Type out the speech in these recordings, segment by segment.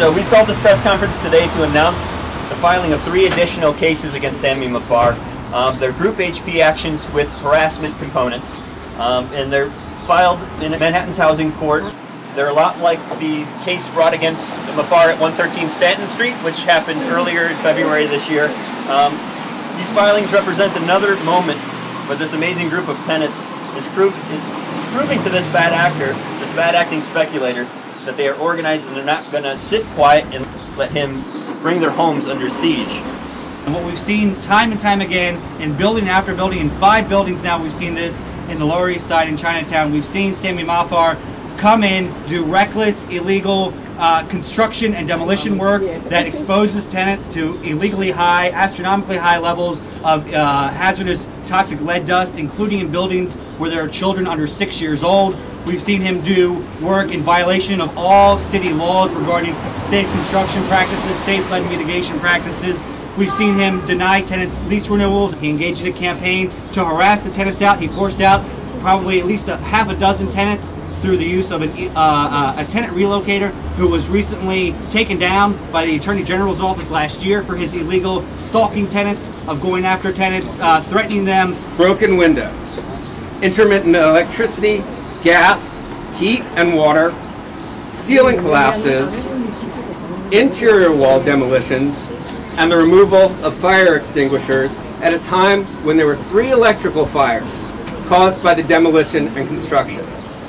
So we've called this press conference today to announce the filing of 3 additional cases against Sammy Mahfar. They're Group HP actions with harassment components, and they're filed in Manhattan's housing court. They're a lot like the case brought against Mahfar at 113 Stanton Street, which happened earlier in February this year. These filings represent another moment where this amazing group of tenants is proving to this bad actor, this bad acting speculator, that they are organized and they're not going to sit quiet and let him bring their homes under siege. And what we've seen time and time again in building after building, in 5 buildings now we've seen this in the Lower East Side in Chinatown, we've seen Sammy Mahfar come in, do reckless, illegal construction and demolition work that exposes tenants to illegally high, astronomically high levels of hazardous toxic lead dust, including in buildings where there are children under 6 years old. We've seen him do work in violation of all city laws regarding safe construction practices, safe lead mitigation practices. We've seen him deny tenants lease renewals. He engaged in a campaign to harass the tenants out. He forced out probably at least half a dozen tenants through the use of a tenant relocator who was recently taken down by the Attorney General's office last year for his illegal stalking tenants, of going after tenants, threatening them. Broken windows, intermittent electricity, gas, heat and water, ceiling collapses, interior wall demolitions, and the removal of fire extinguishers at a time when there were 3 electrical fires caused by the demolition and construction.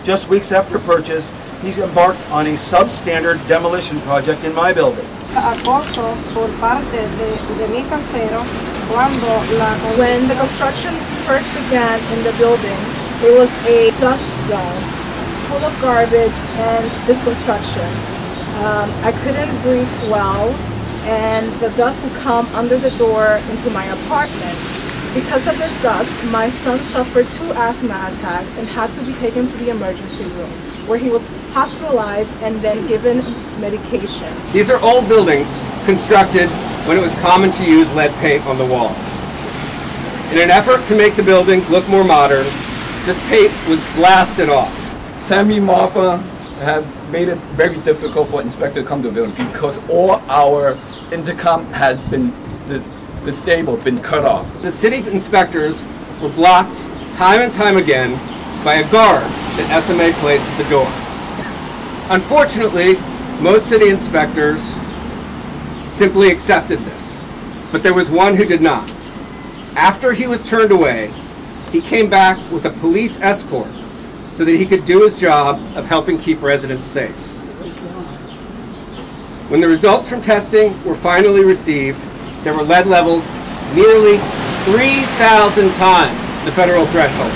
Just weeks after purchase, he's embarked on a substandard demolition project in my building. When the construction first began in the building, it was a dust zone full of garbage and this construction. I couldn't breathe well, and the dust would come under the door into my apartment. Because of this dust, my son suffered 2 asthma attacks and had to be taken to the emergency room, where he was hospitalized and then given medication. These are old buildings constructed when it was common to use lead paint on the walls. In an effort to make the buildings look more modern, this paint was blasted off. Sammy Mahfar have made it very difficult for inspector to come to the building because all our intercom has been disabled, been cut off. The city inspectors were blocked time and time again by a guard that SMA placed at the door. Unfortunately, most city inspectors simply accepted this, but there was one who did not. After he was turned away, he came back with a police escort so that he could do his job of helping keep residents safe. When the results from testing were finally received, there were lead levels nearly 3,000 times the federal threshold.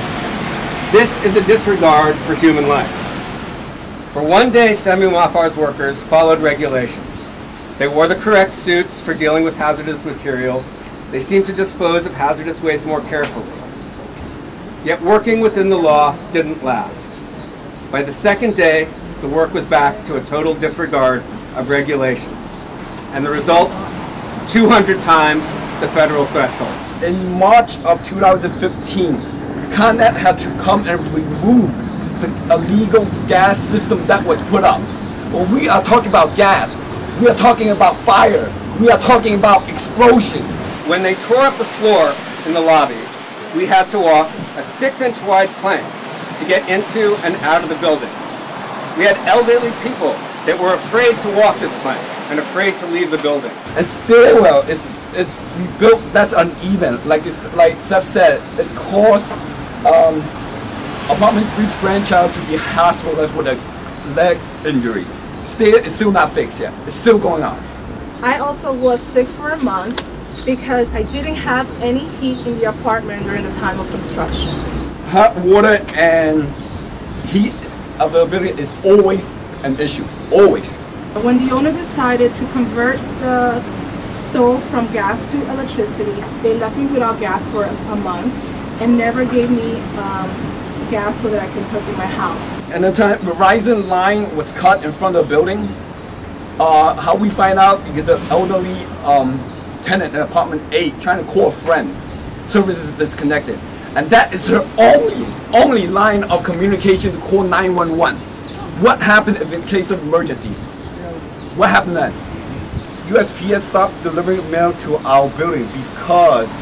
This is a disregard for human life. For one day, Sammy Mahfar's workers followed regulations. They wore the correct suits for dealing with hazardous material. They seemed to dispose of hazardous waste more carefully. Yet working within the law didn't last. By the second day, the work was back to a total disregard of regulations. And the results, 200 times the federal threshold. In March of 2015, Con Ed had to come and remove the illegal gas system that was put up. When we are talking about gas, we are talking about fire, we are talking about explosion. When they tore up the floor in the lobby, we had to walk a 6-inch wide plank to get into and out of the building. We had elderly people that were afraid to walk this plank and afraid to leave the building. And stairwell, it's built that's uneven. Like Seth said, it caused apartment 3's grandchild to be hospitalized with a leg injury. It's still not fixed yet. It's still going on. I also was sick for a month because I didn't have any heat in the apartment during the time of construction. Hot water and heat availability is always an issue, always. When the owner decided to convert the stove from gas to electricity, they left me without gas for a month and never gave me gas so that I could cook in my house. And the time Verizon line was cut in front of the building, how we find out because an elderly tenant in apartment 8 trying to call a friend, service is disconnected. And that is her only line of communication to call 911. What happened in case of emergency? What happened then? USPS stopped delivering mail to our building because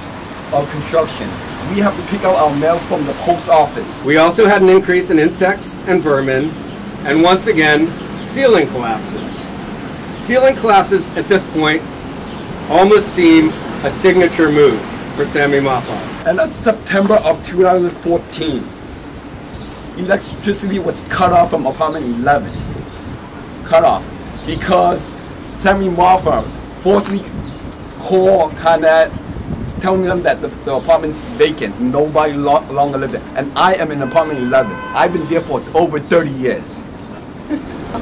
of construction. We have to pick out our mail from the post office. We also had an increase in insects and vermin, and once again, ceiling collapses. Ceiling collapses at this point almost seem a signature move for Sammy Mahfar. And in September of 2014, electricity was cut off from apartment 11. Cut off because Sammy Mahfar forcibly called Tenant, telling them that the apartment's vacant, nobody longer lives there. And I am in apartment 11. I've been there for over 30 years.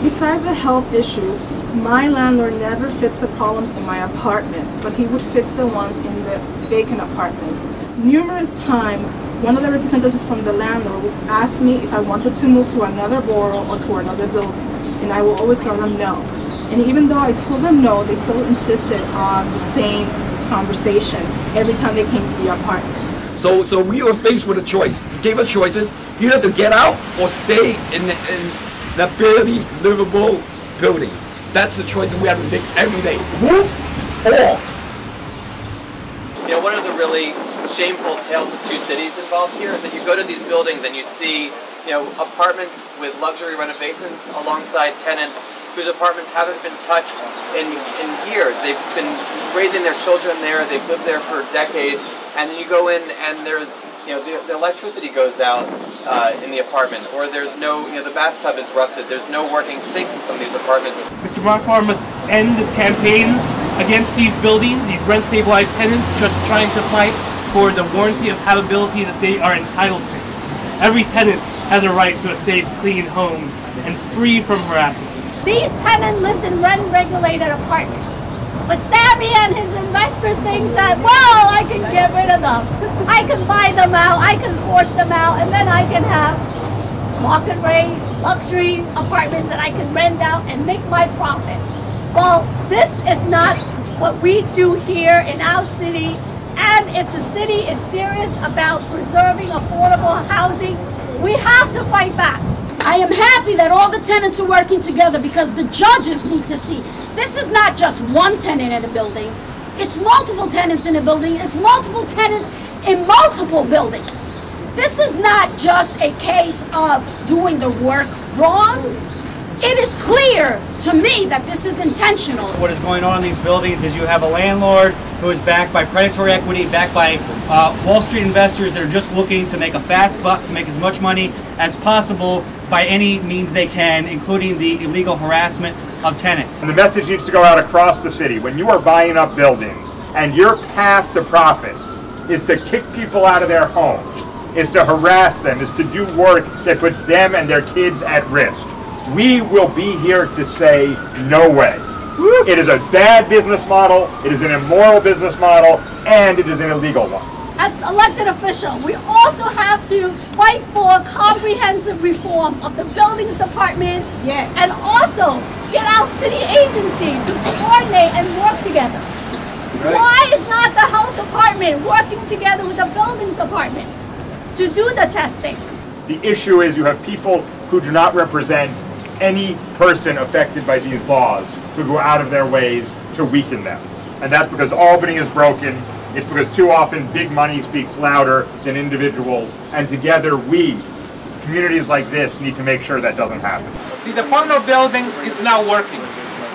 Besides the health issues, my landlord never fixed the problems in my apartment, but he would fix the ones in the vacant apartments. Numerous times, one of the representatives from the landlord would ask me if I wanted to move to another borough or to another building, and I will always tell them no. And even though I told them no, they still insisted on the same conversation every time they came to the apartment. So we were faced with a choice. He gave us choices. You had to get out or stay in that barely livable building. That's the choice we have to make every day. Move or. You know, one of the really shameful tales of two cities involved here is that you go to these buildings and you see, you know, apartments with luxury renovations alongside tenants whose apartments haven't been touched in years. They've been raising their children there, they've lived there for decades, and then you go in and there's, you know, the electricity goes out in the apartment, or there's no, you know, the bathtub is rusted, there's no working sinks in some of these apartments. Mr. Mahfar must end this campaign against these buildings, these rent-stabilized tenants just trying to fight for the warranty of habitability that they are entitled to. Every tenant has a right to a safe, clean home and free from harassment. These tenant lives in rent-regulated apartment. But Sammy and his investor thinks that, well, I can get rid of them. I can buy them out, I can force them out, and then I can have market rate, luxury apartments that I can rent out and make my profit. Well, this is not what we do here in our city. And if the city is serious about preserving affordable housing, we have to fight back. I am happy that all the tenants are working together because the judges need to see. This is not just one tenant in a building. It's multiple tenants in a building. It's multiple tenants in multiple buildings. This is not just a case of doing the work wrong. It is clear to me that this is intentional. What is going on in these buildings is you have a landlord who is backed by predatory equity, backed by Wall Street investors that are just looking to make a fast buck, to make as much money as possible by any means they can, including the illegal harassment of tenants. And the message needs to go out across the city. When you are buying up buildings and your path to profit is to kick people out of their homes, is to harass them, is to do work that puts them and their kids at risk, we will be here to say no way. It is a bad business model, it is an immoral business model, and it is an illegal one. As elected official, we also have to fight for comprehensive reform of the buildings department, and also get our city agency to coordinate and work together. Right. Why is not the health department working together with the buildings department to do the testing? The issue is you have people who do not represent any person affected by these laws who go out of their ways to weaken them. And that's because Albany is broken. It's because too often big money speaks louder than individuals. And together we, communities like this, need to make sure that doesn't happen. The Department of Buildings is now working.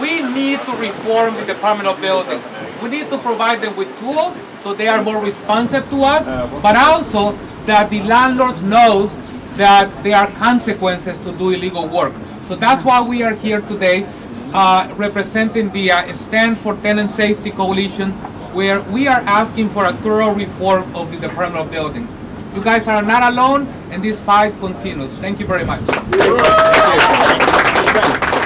We need to reform the Department of Buildings. We need to provide them with tools so they are more responsive to us, but also that the landlords knows that there are consequences to do illegal work. So that's why we are here today, representing the Stand for Tenant Safety Coalition, where we are asking for a thorough reform of the Department of Buildings. You guys are not alone, and this fight continues. Thank you very much. Thank you.